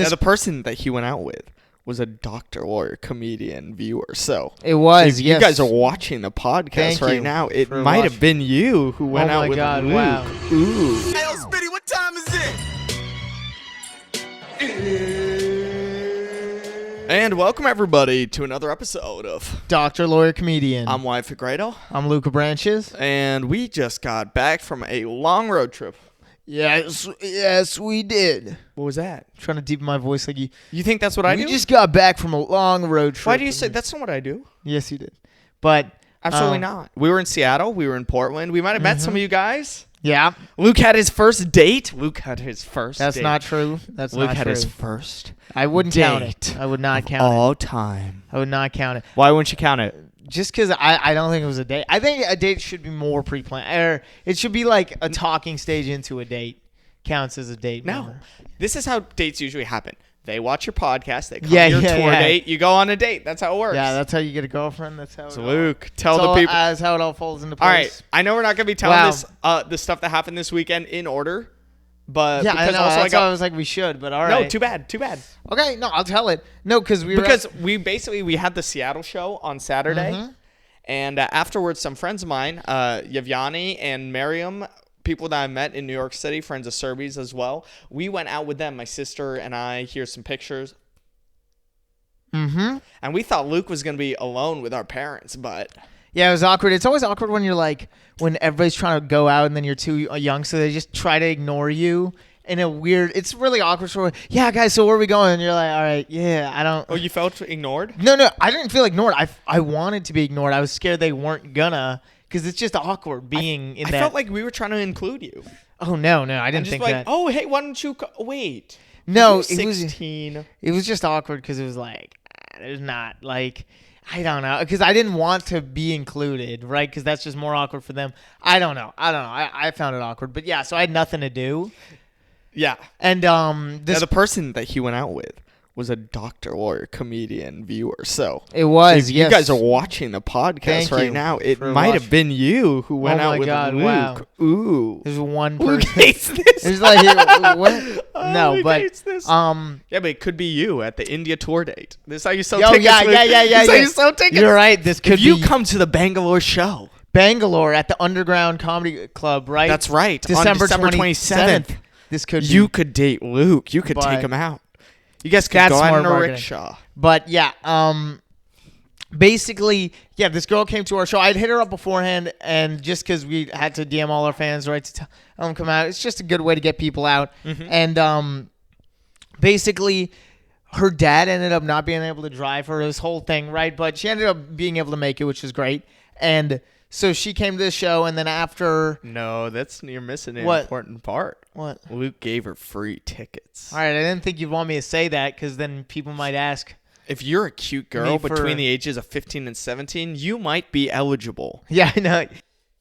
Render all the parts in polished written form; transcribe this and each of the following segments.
Now, the person that he went out with was a doctor, lawyer, comedian, viewer. So it was. If yes. you guys are watching the podcast right now, it might have been you who went out with Luke. Wow. Ooh. Hey, yo, Spitty, what time is it? And welcome everybody to another episode of Doctor, Lawyer, Comedian. I'm Wyatt and I'm Luca Branches. and we just got back from a long road trip. Yes, we did. What was that? I'm trying to deepen my voice like you. You think that's what I do? We just got back from a long road trip. Why do you say that's not what I do? Yes, you did. But Absolutely not. We were in Seattle. We were in Portland. We might have met some of you guys. Yeah, Luke had his first date. that's not true. That's Luke not had true. his first I wouldn't count it. I would not count it. all time. I would not count it. Why wouldn't you count it? Just because I don't think it was a date. I think a date should be more pre-planned. Or it should be like a talking stage into a date counts as a date. No. Member. This is how dates usually happen. They watch your podcast. They come Yeah, to your yeah, tour yeah. date. You go on a date. That's how it works. Yeah, that's how you get a girlfriend. That's how. So it Luke, tell all, the people. That's how it all falls into place. All right. I know we're not going to be telling Wow. this the stuff that happened this weekend in order. But Yeah, I because know. also That's why I was like, we should, but all right. No, too bad. Okay, no, I'll tell it. No, because we were Because we had the Seattle show on Saturday. Mm-hmm. And afterwards, some friends of mine, Yavyani and Miriam, people that I met in New York City, friends of Serbi's as well, we went out with them, my sister and I. Here's some pictures. Mm-hmm. And we thought Luke was going to be alone with our parents, but Yeah, it was awkward. It's always awkward when you're like, when everybody's trying to go out and then you're too young, so they just try to ignore you in a weird. It's really awkward. For yeah, guys. So where are we going? And you're like, all right, yeah, I don't. oh, you felt ignored? No, I didn't feel ignored. I wanted to be ignored. I was scared they weren't gonna, because it's just awkward being in I that. felt like we were trying to include you. Oh no, I And didn't just think like, that. oh, hey, why don't you wait? No, You're it was 16. It was just awkward because it was like, there's not like. I don't know, because I didn't want to be included, right? Because that's just more awkward for them. I don't know. I found it awkward, but yeah. So I had nothing to do, Yeah. and Now, this the person that he went out with was a doctor, lawyer, comedian, viewer. So it was. if Yes. you guys are watching the podcast Thank right you now, it for might watching. have been you who went Oh out my with God, Luke. wow. Ooh. There's one Luke person. hates this. There's like what? Oh, No, Luke but hates this. um. Yeah, but it could be you at the India tour date. This is how you sell Yo, tickets. yeah. Luke. This is how you sell tickets. You're right. This could If you be come to the Bangalore show. Bangalore at the Underground Comedy Club, right? That's right. December on December 27th. This could be. You could date Luke. You could But- take him out. You guys could That's go out smart in a marketing. rickshaw. But yeah, basically, yeah, this girl came to our show. I'd hit her up beforehand, and just because we had to DM all our fans, right, to tell them come out. It's just a good way to get people out. Mm-hmm. And basically, her dad ended up not being able to drive her this whole thing, right? But she ended up being able to make it, which was great. And so she came to the show, and then after No, you're missing an What? important part. what? Luke gave her free tickets. All right, I didn't think you'd want me to say that because then people might ask. If you're a cute girl Me for- between the ages of 15 and 17, you might be eligible Yeah, I know.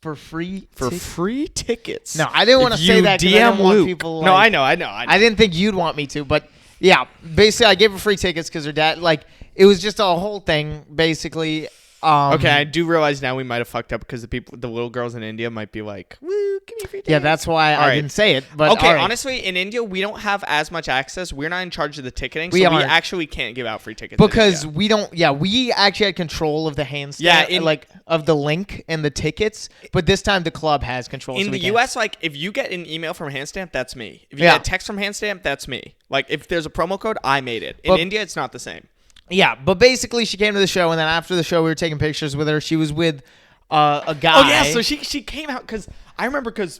For free for tickets? free tickets. No, I didn't want to If say you that because I DM didn't want Luke. people. No, like- I know. I didn't think you'd want me to, but yeah, basically, I gave her free tickets because her dad, like, it was just a whole thing, basically. Okay, I do realize now we might have fucked up because the little girls in India might be like, "Woo, give me free tickets." Yeah, that's why All I right. didn't say it. But Okay, all right. honestly, in India, we don't have as much access. We're not in charge of the ticketing, so we aren't. actually can't give out free tickets. in because India. we don't. Yeah, we actually had control of the handstand. Yeah, like of the link and the tickets. But this time the club has control. in so the we can't. U.S., like, if you get an email from Handstamp, that's me. If you Yeah. get a text from Handstamp, that's me. Like, if there's a promo code, I made it. In But- India, it's not the same. Yeah, but basically she came to the show, and then after the show we were taking pictures with her. She was with a guy. Oh, yeah, so she came out because I remember because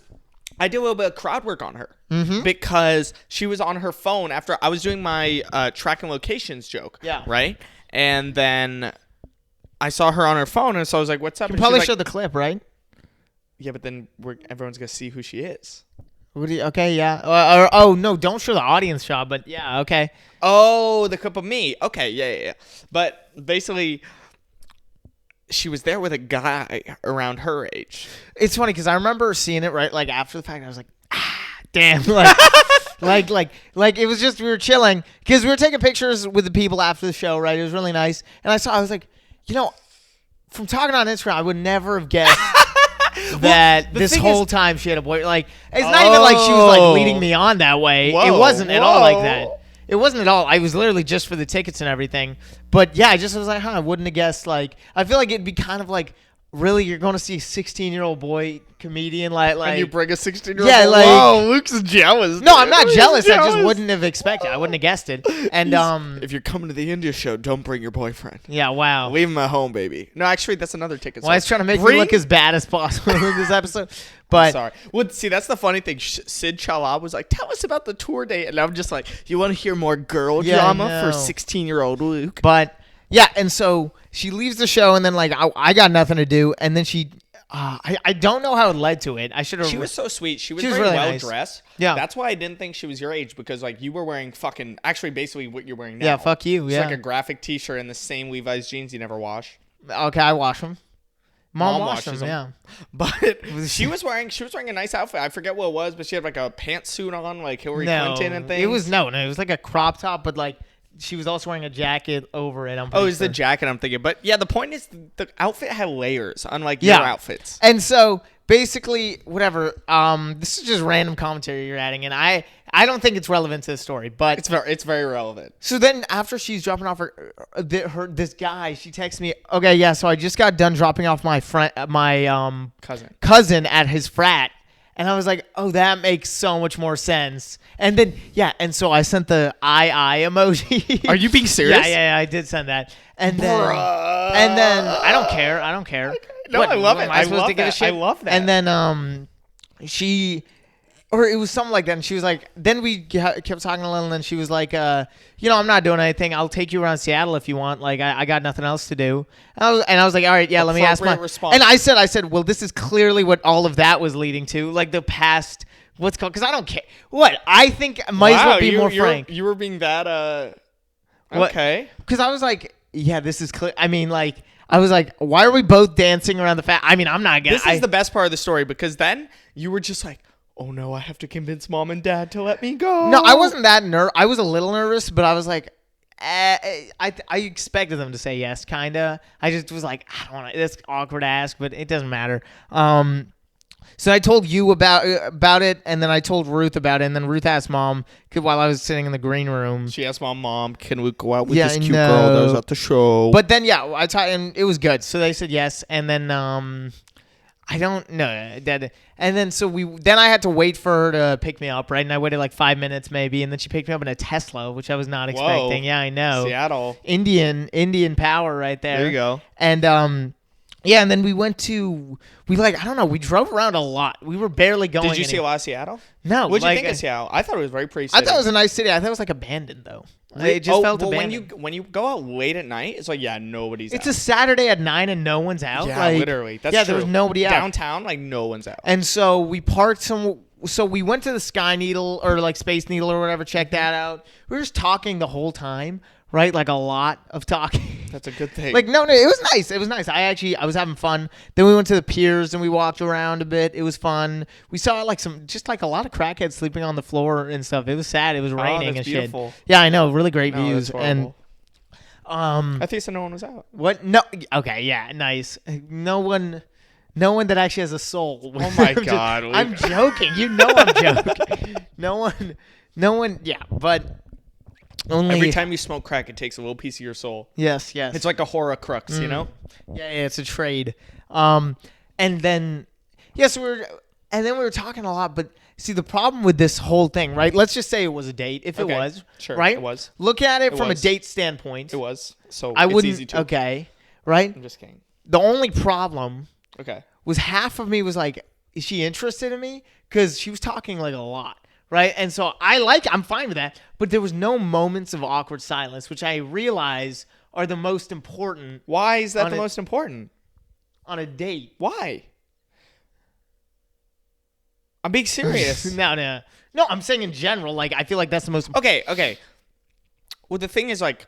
I did a little bit of crowd work on her because she was on her phone after I was doing my tracking locations joke. Yeah. Right? And then I saw her on her phone, and so I was like, what's up? You And probably she's like, showed the clip, right? yeah, but then everyone's going to see who she is. What do you, okay, yeah. Oh no, don't show the audience shot, but yeah, okay. Oh, the clip of me. Okay, yeah. But basically, she was there with a guy around her age. It's funny because I remember seeing it right, like after the fact. I was like, damn, like it was just we were chilling because we were taking pictures with the people after the show, right? It was really nice, and I was like, from talking on Instagram, I would never have guessed that the this thing whole is- time she had a boy. Like, it's not even like she was like leading me on that way. It wasn't at all like that. It wasn't at all. I was literally just for the tickets and everything. But yeah, I just was like, I wouldn't have guessed. Like, I feel like it'd be kind of like, really, you're going to see a 16-year-old boy comedian like and you bring a 16-year-old. Yeah, like, whoa, Luke's jealous. No, dude. I'm not jealous. I just Jealous. wouldn't have expected. I wouldn't have guessed it. And if you're coming to the India show, don't bring your boyfriend. yeah, wow. Leave him at home, baby. No, actually, that's another ticket. Well, I was trying to make me look as bad as possible in this episode. But sorry. Well, see, that's the funny thing. Sid Chalab was like, "Tell us about the tour date," and I'm just like, "You want to hear more girl Yeah, I drama know. for 16-year-old Luke?" But yeah, and so she leaves the show, and then like I got nothing to do, and then she, I don't know how it led to it. I should have. She was so sweet. She was She was very really well nice. dressed. Yeah. That's why I didn't think she was your age because like you were wearing fucking actually basically what you're wearing now. Yeah, fuck you. It's Yeah. like a graphic T-shirt and the same Levi's jeans you never wash. Okay, I wash them. Mom washed washes them. them. Yeah. But she was wearing a nice outfit. I forget what it was, but she had like a pantsuit on, like Hillary Clinton and things. It was no. It was like a crop top, but like she was also wearing a jacket over it. Oh, it's the jacket I'm thinking. But yeah, the point is the outfit had layers, unlike Yeah. your outfits. And so basically, whatever. This is just random commentary you're adding, and I don't think it's relevant to the story, but It's very relevant. so then after she's dropping off her this guy, she texts me, okay, yeah, so I just got done dropping off my cousin at his frat. And I was like, oh, that makes so much more sense. And then, yeah, and so I sent the eye emoji. Are you being serious? Yeah, I did send that. And then, Bruh. I don't care. No, I love it. Am I I supposed love to give a that. shit? I love that. And then or it was something like that. And she was like, then we kept talking a little, and then she was like, I'm not doing anything. I'll take you around Seattle if you want. Like, I got nothing else to do. And I was like, all right, yeah, let me ask Appropriate my response. And I said, well, this is clearly what all of that was leading to, like the past. What's called? Because I don't care. What I think might as well be more frank. You were being that What? okay. Because I was like, yeah, this is clear. I mean, like, I was like, why are we both dancing around the fact? I mean, I'm not gonna. This is the best part of the story because then you were just like, oh no, I have to convince mom and dad to let me go. No, I wasn't that I was a little nervous, but I was like, I expected them to say yes, kinda. I just was like, I don't want to. That's awkward to ask, but it doesn't matter. So I told you about it, and then I told Ruth about it, and then Ruth asked Mom while I was sitting in the green room. She asked Mom, can we go out with Yeah, this cute no. girl that was at the show? But then, yeah, I taught, and it was good. So they said yes, and then I don't know. And then then I had to wait for her to pick me up, right? And I waited like 5 minutes maybe, and then she picked me up in a Tesla, which I was not expecting. Yeah, I know. Seattle. Indian power right there. There you go. And yeah, and then we drove around a lot. We were barely going. Did you see a lot of Seattle? No. What did you think of Seattle? I thought it was very pretty. I thought it was a nice city. I thought it was like abandoned though. It just felt abandoned. when you go out late at night, it's like nobody's It's out. a Saturday at 9 and no one's out. Yeah, like, literally. That's yeah, true. there was nobody out. Downtown, like no one's out. And so we parked so we went to the Sky Needle or like Space Needle or whatever, check that out. We were just talking the whole time, right? Like a lot of talking. That's a good thing. Like no, it was nice. It was nice. I was having fun. Then we went to the piers and we walked around a bit. It was fun. We saw like a lot of crackheads sleeping on the floor and stuff. It was sad. It was raining that's and beautiful. shit. Yeah, I know. Really great No, views. that's And horrible. I think so. No one was out. what? No. Okay. Yeah. Nice. No one that actually has a soul. Oh my I'm just- God, Luke. I'm joking. You know I'm joking. No one. Yeah, but only Every time you smoke crack, it takes a little piece of your soul. Yes. It's like a horror crux, you know? Yeah, it's a trade. And then yes, we were talking a lot, but see the problem with this whole thing, right? Let's just say it was a date. If it Okay, was, sure, right? it was. Look at it It from was. a date standpoint. It was. So I it's wouldn't. easy to. Okay, right? I'm just kidding. The only problem Okay. was half of me was like, is she interested in me? Because she was talking like a lot, right? And so I'm fine with that. But there was no moments of awkward silence, which I realize are the most important Why is that On the a- most important? on a date. Why? I'm being serious. No. I'm saying in general, like I feel like that's the most. Okay. Well, the thing is, like,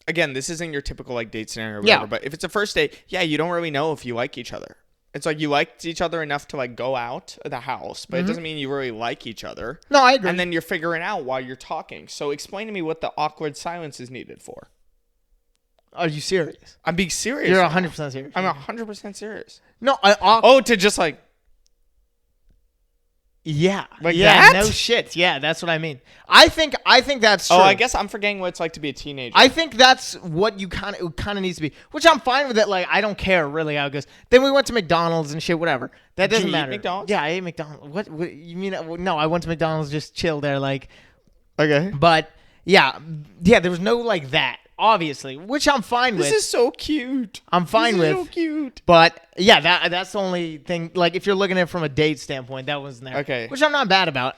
again, this isn't your typical like date scenario or whatever. Yeah. But if it's a first date, yeah, you don't really know if you like each other. It's like you liked each other enough to like go out of the house, but it doesn't mean you really like each other. No, I agree. And then you're figuring out while you're talking. So explain to me what the awkward silence is needed for. Are you serious? I'm being serious. You're now. 100% serious. I'm 100% serious. No, Oh, to just like. Yeah. Like yeah, that? no shit. Yeah, that's what I mean. I think that's true. Oh, I guess I'm forgetting what it's like to be a teenager. I think that's what you kind of needs to be, which I'm fine with it. Like, I don't care really how it goes. Then we went to McDonald's and shit, whatever. That Did doesn't you eat matter. McDonald's? Yeah, I ate McDonald's. What you mean? No, I went to McDonald's, just chill there, like. Okay. But yeah, there was no like that, obviously, which I'm fine with. This is so cute. I'm fine with. So cute. But yeah, that's the only thing. Like, if you're looking at it from a date standpoint, that wasn't there. Okay. Which I'm not bad about.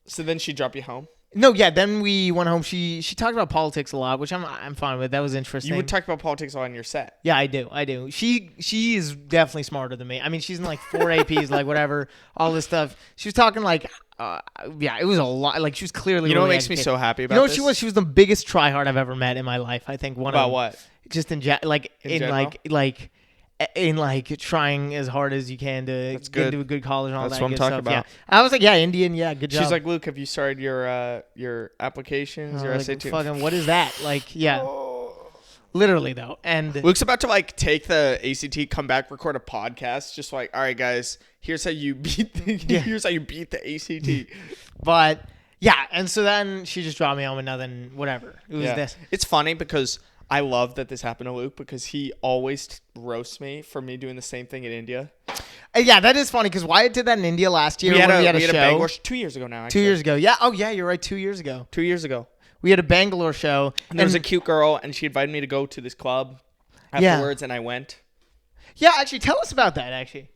So then she dropped you home. No, yeah. Then we went home. She talked about politics a lot, which I'm fine with. That was interesting. You would talk about politics on your set. Yeah, I do. She is definitely smarter than me. I mean, she's in like 4 APs, like whatever, all this stuff. She was talking like, yeah, it was a lot. Like, she was clearly. You know what really makes me educated. so happy about You know what this? she was? She was the biggest tryhard I've ever met in my life. I think one About of what? just in general? like trying as hard as you can to That's get good. into a good college and all That's that what I'm good talking stuff. about. Yeah, I was like, yeah, Indian, yeah, good job. She's like, Luke, have you started your applications, your like, SAT? fucking, what is that? Like, yeah, literally though. And Luke's about to like take the ACT, come back, record a podcast. Just like, all right, guys, here's how you beat here's how you beat the ACT. but yeah, and so then she just dropped me home and nothing, whatever. It was this. It's funny because I love that this happened to Luke because he always roasts me for me doing the same thing in India. Yeah, that is funny because Wyatt did that in India last year. We had a show. Bangalore 2 years ago now. 2 years ago. Yeah. Oh, yeah. You're right. 2 years ago. 2 years ago. We had a Bangalore show. And there was a cute girl, and she invited me to go to this club afterwards, and I went. Yeah, actually, tell us about that. Actually.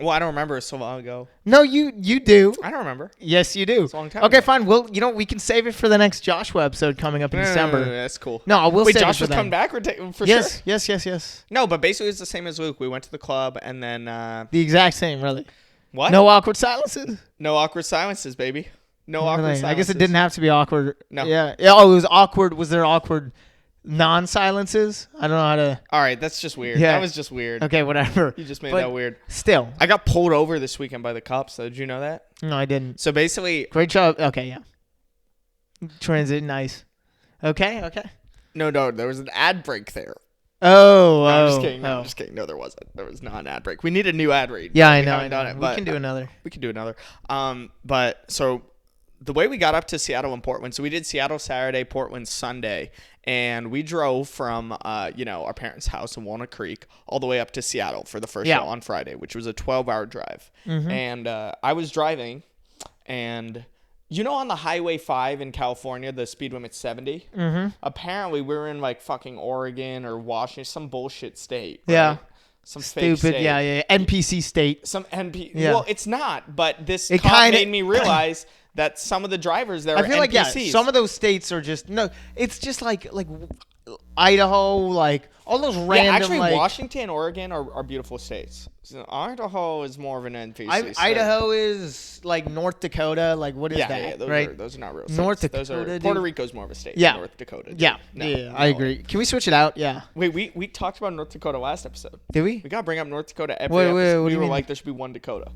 Well, I don't remember. It's so long ago. No, you do. I don't remember. Yes, you do. It's a long time Okay, ago. fine. Well, we can save it for the next Joshua episode coming up in December. That's cool. No, we'll Wait, save Josh it for was then. coming back for Yes, sure? yes. No, but basically it's the same as Luke. We went to the club, and then The exact same, really. what? No awkward silences. No awkward silences, baby. No awkward Really? silences. I guess it didn't have to be awkward. No. Yeah. Oh, it was awkward. Was there awkward non-silences? I don't know how to. All right, that's just weird. Yeah. That was just weird. Okay, whatever. You just made But that weird. Still. I got pulled over this weekend by the cops, though. Did you know that? No, I didn't. So basically, Great job. Okay, yeah. Transit, nice. Okay. no, there was an ad break there. Oh, No, I'm oh, just kidding. No, oh. I'm just kidding. No, there wasn't. There was not an ad break. We need a new ad read. Yeah, I We know. haven't done it, We but can do another. We could do another. But so the way we got up to Seattle and Portland, so we did Seattle Saturday, Portland Sunday, and we drove from our parents' house in Walnut Creek all the way up to Seattle for the first show on Friday, which was a 12-hour drive. Mm-hmm. And I was driving, and on the Highway 5 in California, the speed limit's 70. Mm-hmm. Apparently, we were in like fucking Oregon or Washington, some bullshit state. Right? Yeah. Some fake Stupid. state. Yeah. NPC state. Some NP. Yeah. Well, it's not, but this It cop kinda- made me realize that some of the drivers there I are feel like NPCs. some of those states are just no. It's just like Idaho, like all those random. actually, like, Washington and Oregon are beautiful states. So Idaho is more of an NPC state. Idaho is like North Dakota. Like, what is that? Yeah, those right? those are not real North states. Those Dakota, are, dude. Puerto Rico's more of a state Yeah. than North Dakota. dude. Yeah. No, yeah. no I way. agree. Can we switch it out? Yeah. Wait, we talked about North Dakota last episode. Did we? We gotta bring up North Dakota every Wait, episode. what We do you were mean? like, there should be one Dakota.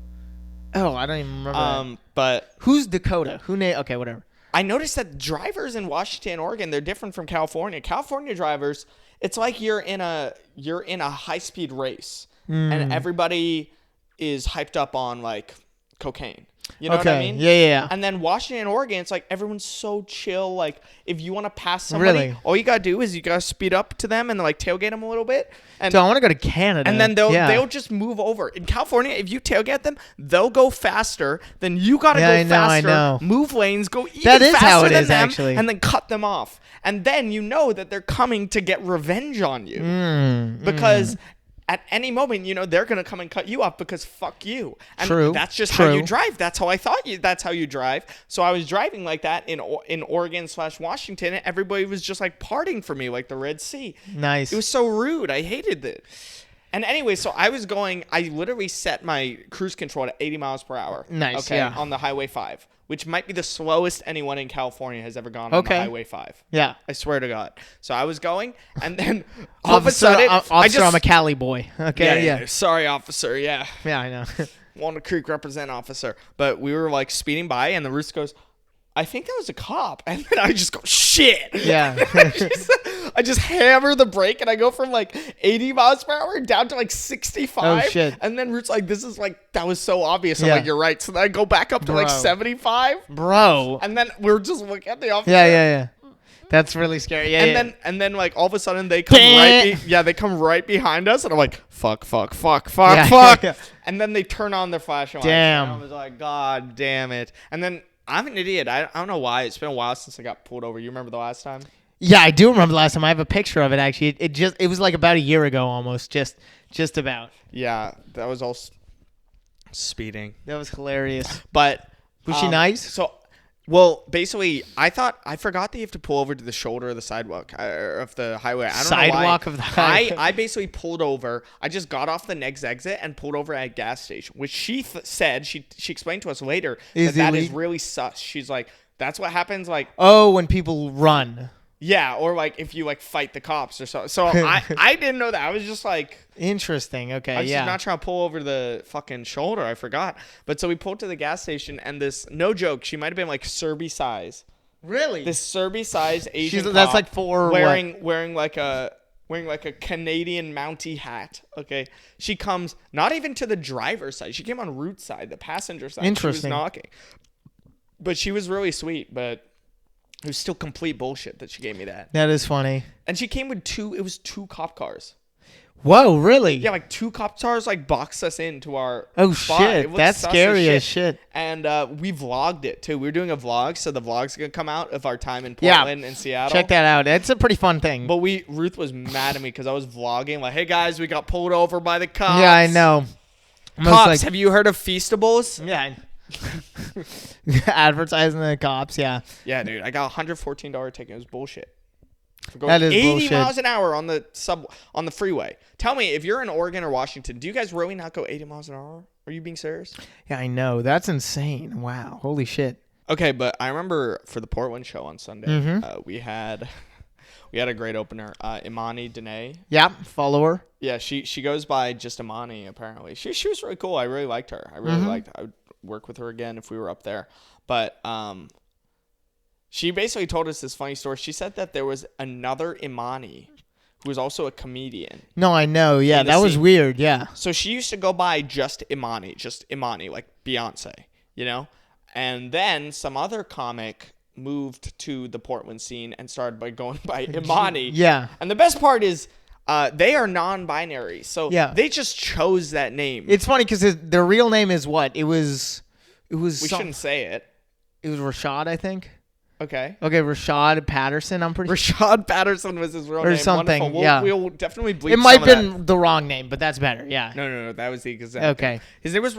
Oh, I don't even remember. That. But Who's Dakota? Who name? Okay, whatever. I noticed that drivers in Washington and Oregon, they're different from California. California drivers, it's like you're in a high-speed race, and everybody is hyped up on like cocaine. You know what I mean? Yeah. And then Washington and Oregon, it's like everyone's so chill. Like if you want to pass somebody, Really? all you gotta do is you gotta speed up to them and like tailgate them a little bit, and So I want to go to Canada. and then they'll just move over. In California, if you tailgate them, they'll go faster. Then you gotta Yeah, go I faster. know. Move lanes, go even That is faster how it than is, them, actually. and then cut them off. And then you know that they're coming to get revenge on you because. At any moment, they're going to come and cut you off because fuck you. And True. that's just how you True. drive. That's how I thought that's how you drive. So I was driving like that in Oregon/Washington, and everybody was just like partying for me like the Red Sea. Nice. It was so rude. I hated it. And anyway, so I literally set my cruise control to 80 miles per hour. Nice, Okay, yeah. on the Highway 5, which might be the slowest anyone in California has ever gone on the Okay. Highway 5. Yeah. I swear to God. So I was going, and then all of a sudden, officer, I'm a Cali boy. Okay. Yeah. Sorry, officer. Yeah. Yeah, I know. Walnut Creek represent officer. But we were like speeding by, and the rooster goes, I think that was a cop. And then I just go, shit. Yeah. I I just hammer the brake and I go from like 80 miles per hour down to like 65. Oh, shit. And then Root's like, this is like, that was so obvious. I'm Yeah. like, you're right. So then I go back up to like Bro. 75. Bro. And then we're just looking at the officer. Yeah. That's really scary. Yeah, And then like all of a sudden they come they come right behind us and I'm like, fuck. Yeah. And then they turn on their flashing lights. Damn. And I was like, God damn it. And then I'm an idiot. I don't know why. It's been a while since I got pulled over. You remember the last time? Yeah, I do remember the last time. I have a picture of it actually. It was like about a year ago almost. Just about. Yeah, that was all speeding. That was hilarious. But Was she nice? So, well, basically, I forgot that you have to pull over to the shoulder of the sidewalk of the highway. I don't Sidewalk know why. of the highway. I basically pulled over. I just got off the next exit and pulled over at a gas station, which she said she explained to us later Is that is illegal? really sus. She's like, that's what happens. Like, Oh, when people run. yeah, or like if you like fight the cops or so. So I didn't know that. I was just like. Interesting. Okay. I was yeah. just not trying to pull over the fucking shoulder. I forgot. But so we pulled to the gas station, and this, no joke, she might have been like Serby size. Really? This Serby size Asian cop that's like for wearing like a Canadian Mountie hat. Okay, she comes not even to the driver's side. She came on Root's side, the passenger side. Interesting. She was knocking, but she was really sweet. But it was still complete bullshit that she gave me that. That is funny. And she came with two cop cars. Whoa, really? Yeah, like two cop cars like boxed us into our Oh spot. shit, It looked that's sus scary as shit. And we vlogged it too. We were doing a vlog, so the vlog's gonna come out of our time in Yeah. Portland and Seattle. Check that out. It's a pretty fun thing. But Ruth was mad at me because I was vlogging like, hey guys, we got pulled over by the cops. Yeah, I know. Cops, have you heard of Feastables? Yeah. Advertising the cops, yeah. Yeah, dude, I got a $114 ticket. It was bullshit. For going That is 80 bullshit. miles an hour on the freeway. Tell me, if you're in Oregon or Washington, do you guys really not go 80 miles an hour? Are you being serious? Yeah, I know. That's insane. Wow. Holy shit. Okay, but I remember for the Portland show on Sunday, Mm-hmm. we had a great opener. Imani Dene. Yeah, follower. Yeah, she goes by just Imani apparently. She was really cool. I really liked her. I really liked. I would work with her again if we were up there. But she basically told us this funny story. She said that there was another Imani who was also a comedian. No, I know. Yeah, In the that was scene. weird. Yeah. So she used to go by just Imani, like Beyonce, you know? And then some other comic moved to the Portland scene and started by going by Imani. Yeah. And the best part is they are non-binary. So Yeah. they just chose that name. It's funny because their real name is what? It was We shouldn't say it. It was Rashad, I think. Okay. Okay, Rashad Patterson. I'm pretty sure. Rashad Patterson was his real Or name. something, Wonderful. yeah. We'll definitely bleep It might some have of that. been the wrong name, but that's better. Yeah. No. That was the exact Okay. thing. His name was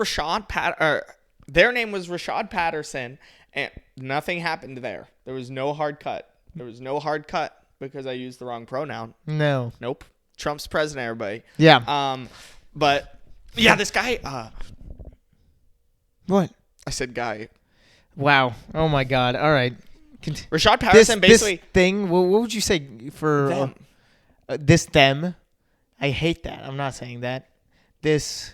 their name was Rashad Patterson, and nothing happened there. There was no hard cut. Because I used the wrong pronoun. No. Nope. Trump's president, everybody. Yeah. But yeah, this guy. What? I said guy. Wow. Oh my God. All right. Rashad Patterson basically. This thing. What would you say for Them. this them? I hate that. I'm not saying that. This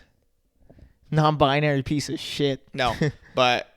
non-binary piece of shit. No, but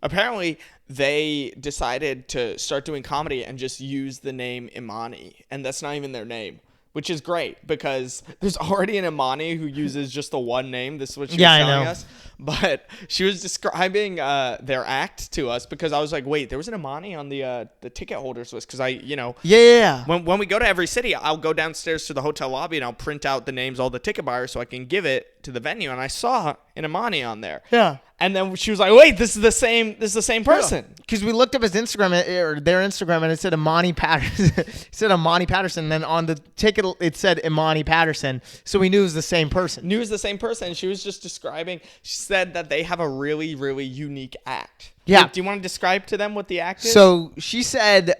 apparently they decided to start doing comedy and just use the name Imani, and that's not even their name, which is great because there's already an Imani who uses just the one name. This is what she was telling us. But she was describing their act to us because I was like, wait, there was an Imani on the ticket holders list because Yeah. When we go to every city, I'll go downstairs to the hotel lobby and I'll print out the names of all the ticket buyers so I can give it to the venue. And I saw an Imani on there. Yeah. And then she was like, wait, this is the same person. Because we looked up his Instagram or their Instagram and it said Imani Patterson. It said Imani Patterson. And then on the ticket it said Imani Patterson. So we knew it was the same person. Knew it was the same person. She was just describing. She said that they have a really, really unique act. Yeah. Do you want to describe to them what the act is? So she said.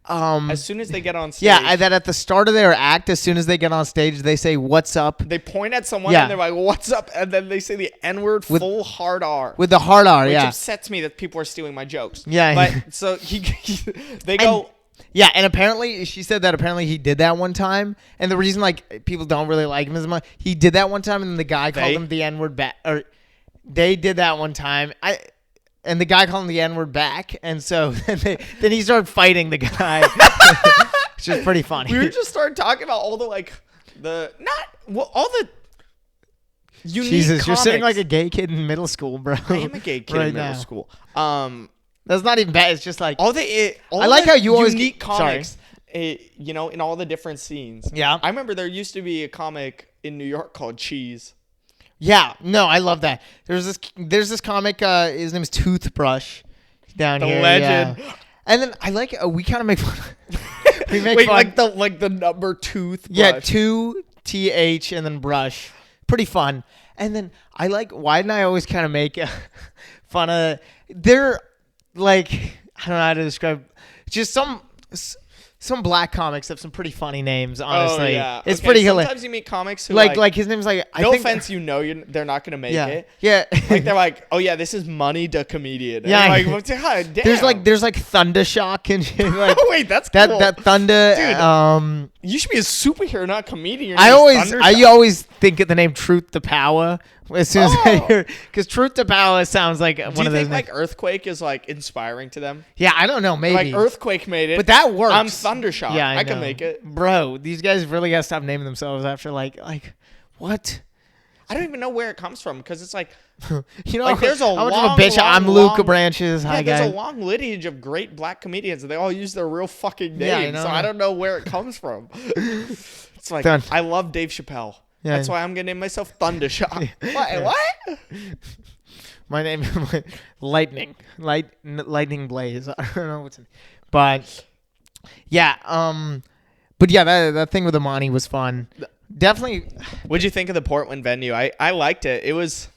As soon as they get on stage. Yeah, that at the start of their act, as soon as they get on stage, they say, "What's up?" They point at someone Yeah. and they're like, "What's up?" And then they say the N-word full hard R. With the hard R, Which yeah. upsets me that people are stealing my jokes. Yeah. But so they go. Yeah, and apparently she said that apparently he did that one time, and the reason like people don't really like him as much, he did that one time, and then the guy called him the N-word back, or they did that one time. And the guy called him the N-word back, and so then he started fighting the guy. Which is pretty funny. We were just started talking about all the all the unique Jesus, you're sitting comics. like a gay kid in middle school, bro. I am a gay kid right in middle now. school. That's not even bad. It's just like All the I like how you always unique sorry. comics. In all the different scenes. Yeah. I remember there used to be a comic in New York called Cheese. Yeah, no, I love that. There's this comic. His name is Toothbrush. Down The here, legend. yeah. And then I like we kind of make fun. We make Wait, fun. like the number toothbrush. Yeah, 2TH and then brush. Pretty fun. And then I like Wyatt and I always kind of make fun of. They're like I don't know how to describe. Just some black comics have some pretty funny names. Honestly, Oh, yeah. it's Okay, pretty hilarious. Sometimes you meet comics who Like his name's like. no I think, offense, they're not gonna make Yeah, it. yeah. Like they're like, oh yeah, this is Money the comedian. And Yeah. I'm like, well, God damn. there's like Thunder Shock and shit. Like Oh wait, that's cool. that Thunder. Dude, you should be a superhero, not a comedian. Your I name's Thundershot. always think of the name Truth to Power as soon as I Oh. hear because Truth to Power sounds like Do one you of those. think like Earthquake is like inspiring to them? Yeah, I don't know, maybe. Like Earthquake made it, But that works. I'm Thundershot. Yeah, I can know. make it. Bro, these guys really gotta stop naming themselves after like what? I don't even know where it comes from because it's like You know, Like, there's a how much long, of a bitch long, I'm long- Luca Branches. yeah, Hi there's guy. a long lineage of great black comedians and they all use their real fucking Yeah, I names. know. So I don't know where it comes from. It's like Done. I love Dave Chappelle. Yeah. That's why I'm gonna name myself Thundershot. What? My name Lightning. Lightning Blaze. I don't know what's in. But yeah, but yeah, that thing with Amani was fun. Definitely. What'd you think of the Portland venue? I liked it. It was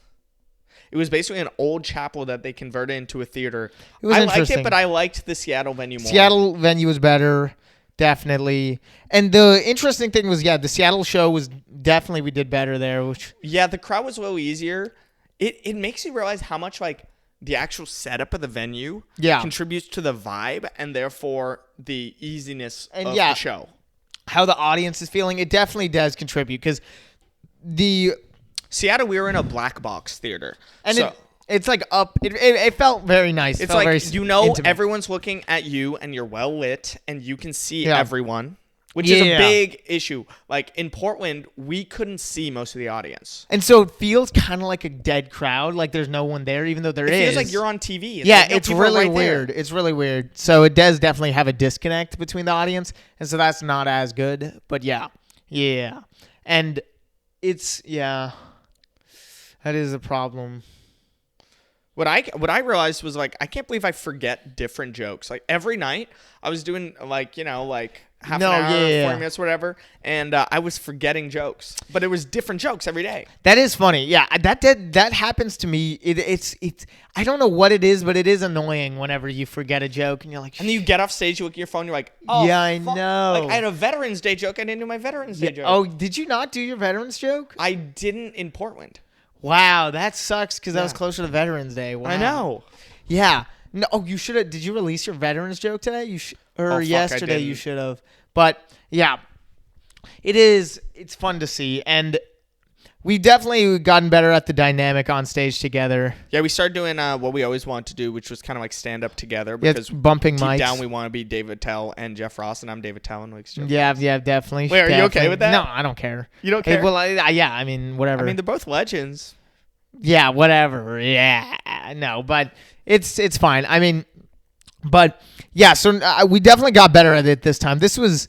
basically an old chapel that they converted into a theater. It was I liked interesting. it, but I liked the Seattle venue more. Seattle venue was better, definitely. And the interesting thing was, the Seattle show was definitely we did better there. Which Yeah, the crowd was a little easier. It makes you realize how much like the actual setup of the venue contributes to the vibe and therefore the easiness of the show. how the audience is feeling, it definitely does contribute because the Seattle, we were in a black box theater. and so it's like up. It felt very nice. it's felt like, very intimate. intimate. Everyone's looking at you and you're well lit and you can see Yeah. everyone, which is a Yeah. big issue. Like in Portland, we couldn't see most of the audience. And so it feels kind of like a dead crowd, like there's no one there, even though there It is. feels like you're on TV. Yeah, like, no, it's people are really right there. weird. It's really weird. So it does definitely have a disconnect between the audience, and so that's not as good. But yeah, and it's that is a problem. What I realized was like I can't believe I forget different jokes. Like every night I was doing like half an hour, 40 minutes, whatever, and I was forgetting jokes, but it was different jokes every day. That is funny. Yeah, that happens to me. It's I don't know what it is, but it is annoying whenever you forget a joke and you're like, And then you get off stage, you look at your phone, you're like, oh Yeah, I fuck. know. Like I had a Veterans Day joke, I didn't do my Veterans Day joke. oh, did you not do your veterans joke? I didn't in Portland. Wow, that sucks because that was Yeah. closer to Veterans Day. Wow. I know. Yeah. No. Oh, you should have. Did you release your veterans joke today? Or fuck, I yesterday? You didn't. should have. But yeah, it is. It's fun to see, and we've definitely gotten better at the dynamic on stage together. Yeah, we started doing what we always wanted to do, which was kind of like stand up together Yeah, because it's bumping deep mics. down we want to be David Tell and Jeff Ross, and I'm David Tell and Luke's Jeff. Yeah, definitely. Wait, are you okay Definitely. with that? No, I don't care. You don't care? Well, I mean, whatever. I mean, they're both legends. Yeah, whatever. Yeah, no, but it's fine. I mean, but yeah, so we definitely got better at it this time. This was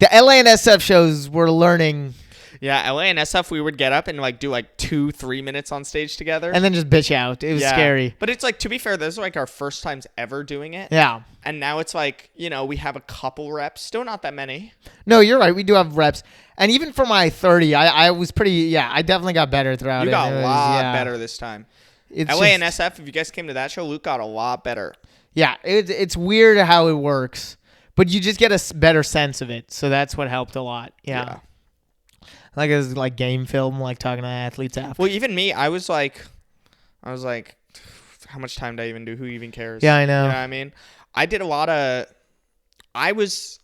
the LA and SF shows. We're learning, Yeah, LA and SF, we would get up and like do like 2-3 minutes on stage together. and then just bitch out. It was Yeah. scary. But it's like, to be fair, those are like our first times ever doing it. Yeah. And now it's like, we have a couple reps, still not that many. No, you're right. We do have reps, and even for my 30, I was pretty. Yeah, I definitely got better throughout. You it. got It a was, lot yeah. better this time. It's LA and just- SF, if you guys came to that show, Luke got a lot better. Yeah, it's weird how it works, but you just get a better sense of it. So that's what helped a lot. Yeah. Like it was like game film, like talking to athletes after. Well, even me, I was like, how much time did I even do? Who even cares? Yeah, I know. You know what I mean? I was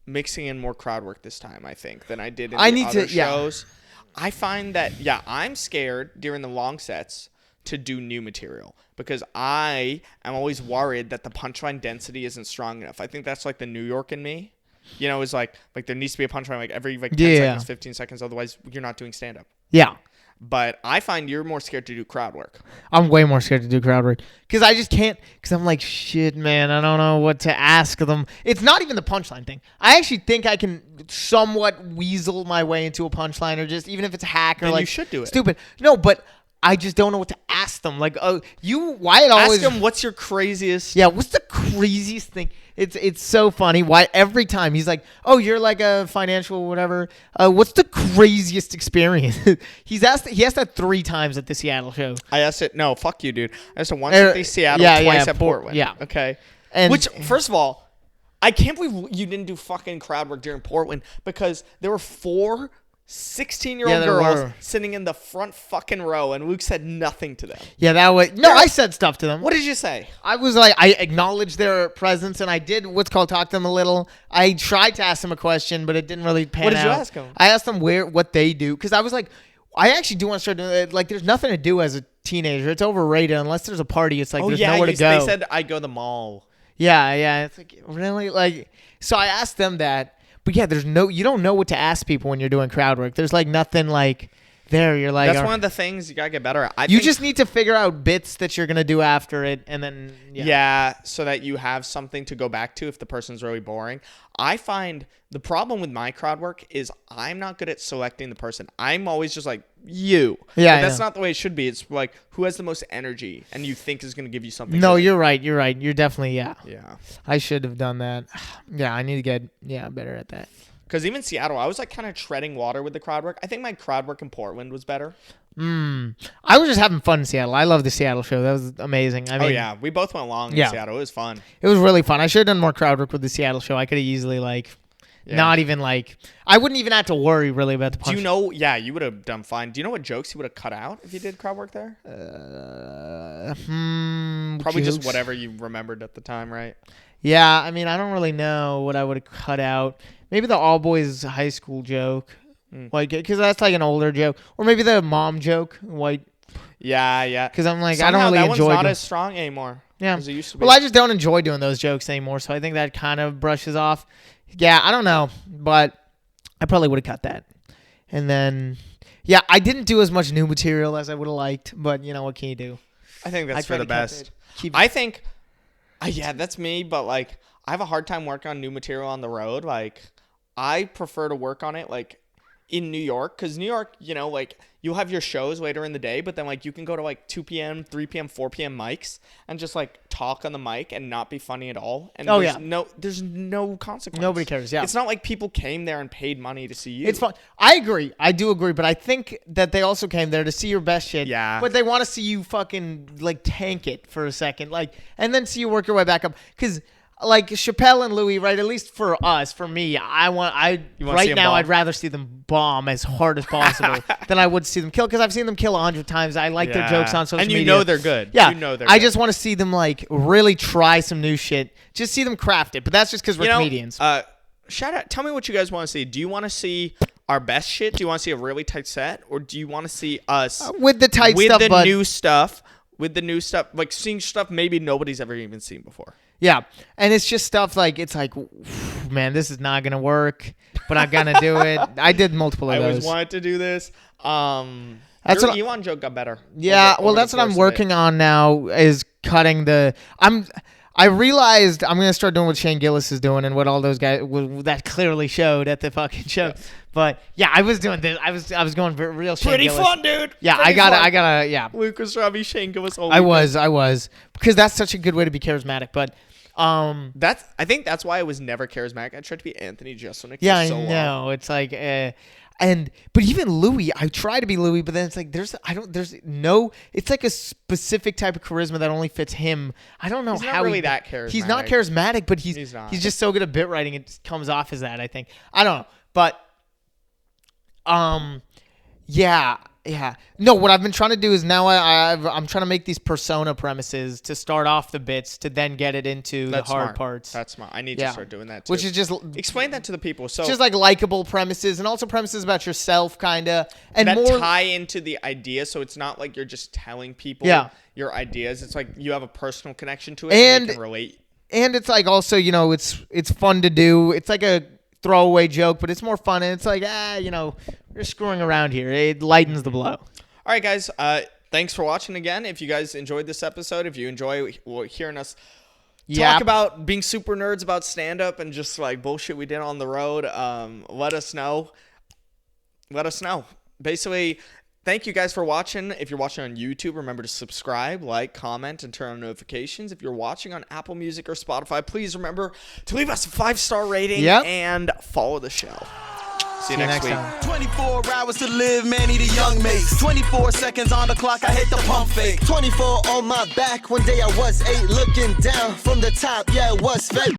mixing in more crowd work this time, I think, than I did in the other shows. I find that, I'm scared during the long sets to do new material because I am always worried that the punchline density isn't strong enough. I think that's like the New York in me. You know, it's like there needs to be a punchline like every 10 Yeah. seconds, 15 seconds. Otherwise, you're not doing stand up. Yeah. But I find you're more scared to do crowd work. I'm way more scared to do crowd work because I just can't. Because I'm like, shit, man. I don't know what to ask them. It's not even the punchline thing. I actually think I can somewhat weasel my way into a punchline, or just even if it's a hack or Then like you should do it. stupid. No, but I just don't know what to ask them. Like, Wyatt always Ask him what's your craziest. Yeah, what's the craziest thing? It's so funny. Why every time he's like, "Oh, you're like a financial whatever." What's the craziest experience? He asked that 3 times at the Seattle show. I asked it. No, fuck you, dude. I asked it once at the Seattle, twice at Portland. Yeah. Okay. And Which, first of all, I can't believe you didn't do fucking crowd work during Portland because there were 4 16-year-old Yeah, there girls were. sitting in the front fucking row, and Luke said nothing to them. yeah, that was no. I said stuff to them. What did you say? I was like, I acknowledged their presence, and I did what's called talk to them a little. I tried to ask them a question, but it didn't really pan out. What did you ask them? I asked them what they do, because I was like, I actually do want to start doing like. There's nothing to do as a teenager. It's overrated unless there's a party. It's like there's nowhere to go. They said I go to the mall. Yeah. It's like really like. So I asked them that. But yeah, you don't know what to ask people when you're doing crowd work. There's like nothing like there. You're like, That's one of the things you gotta get better at. You just need to figure out bits that you're gonna do after it, and then so that you have something to go back to if the person's really boring. I find the problem with my crowd work is I'm not good at selecting the person. I'm always just like you. Yeah, but that's not the way it should be. It's like who has the most energy and you think is gonna give you something. No, good. you're right. You're definitely Yeah. I should have done that. Yeah, I need to get better at that. Because even Seattle, I was like kind of treading water with the crowd work. I think my crowd work in Portland was better. I was just having fun in Seattle. I love the Seattle show. That was amazing. I mean, we both went along in Seattle. It was fun. It was really fun. I should have done more crowd work with the Seattle show. I could have easily not even I wouldn't even have to worry really about the punch. Do you know? Yeah, you would have done fine. Do you know what jokes you would have cut out if you did crowd work there? Probably jokes? just whatever you remembered at the time, right? Yeah, I mean, I don't really know what I would have cut out. Maybe the all boys high school joke, because that's like an older joke, or maybe the mom joke, Yeah. Because I'm like, Somehow I don't really that enjoy. one's not as strong anymore. Yeah, as it used to be. well, I just don't enjoy doing those jokes anymore, so I think that kind of brushes off. Yeah, I don't know, but I probably would have cut that. And then, yeah, I didn't do as much new material as I would have liked, but what can you do? I think that's I for try the to best. I think, that's me, but like I have a hard time working on new material on the road. Like I prefer to work on it like in New York, because New York, you'll have your shows later in the day, but then like you can go to like 2 p.m., 3 p.m., 4 p.m. mics and just like talk on the mic and not be funny at all. And there's no consequence. Nobody cares. Yeah, it's not like people came there and paid money to see you. It's fun. I agree. I do agree, but I think that they also came there to see your best shit. Yeah. But they want to see you fucking like tank it for a second, and then see you work your way back up. Because like Chappelle and Louis, right? At least for us, for me, right now, I'd rather see them bomb as hard as possible than I would see them kill. Because I've seen them kill 100 times. I like their jokes on social media. And you know they're good. Yeah. I good. just want to see them like really try some new shit. Just see them craft it. But that's just because we're comedians. Shout out. Tell me what you guys want to see. Do you want to see our best shit? Do you want to see a really tight set, or do you want to see us with the tight stuff, with the new stuff? With the new stuff, like seeing stuff maybe nobody's ever even seen before. Yeah, and it's just stuff like man, this is not gonna work, but I'm gonna do it. I did multiple of those. I always wanted to do this. That's your Elon joke got better. Yeah, that's what I'm working on now is cutting the. I realized I'm gonna start doing what Shane Gillis is doing and what all those guys that clearly showed at the fucking show. Yes. But yeah, I was doing this. I was going real Shane Pretty Gillis. fun, dude. Yeah, I gotta. Yeah, Lucas Robbie, Shane Gillis. I was because that's such a good way to be charismatic. But I think that's why I was never charismatic. I tried to be Anthony Jeselnik. Yeah, for so I know. long. It's like, but even Louis, I try to be Louis, but then it's like it's like a specific type of charisma that only fits him. I don't know he's how not really that charismatic. He's not charismatic, but he's just so good at bit writing. It comes off as that. I think. I don't know, but yeah. No, what I've been trying to do is now I'm trying to make these persona premises to start off the bits to then get it into the hard parts. That's smart. I need to start doing that too. Which is just explain that to the people. So just like likable premises and also premises about yourself, kind of, and that more tie into the idea. So it's not like you're just telling people your ideas. It's like you have a personal connection to it and they can relate. And it's like also it's fun to do. It's like throwaway joke, but it's more fun, and it's like, we're screwing around here. It lightens the blow. All right, guys. Thanks for watching again. If you guys enjoyed this episode, if you enjoy hearing us talk about being super nerds about stand-up and just like bullshit we did on the road, let us know. Basically, thank you guys for watching. If you're watching on YouTube, remember to subscribe, like, comment, and turn on notifications. If you're watching on Apple Music or Spotify, please remember to leave us a 5-star rating and follow the show. See you next week. Time. 24 hours to live, man, need a young mace. 24 seconds on the clock, I hit the pump fake. 24 on my back, one day I was 8, looking down from the top, yeah, it was fake.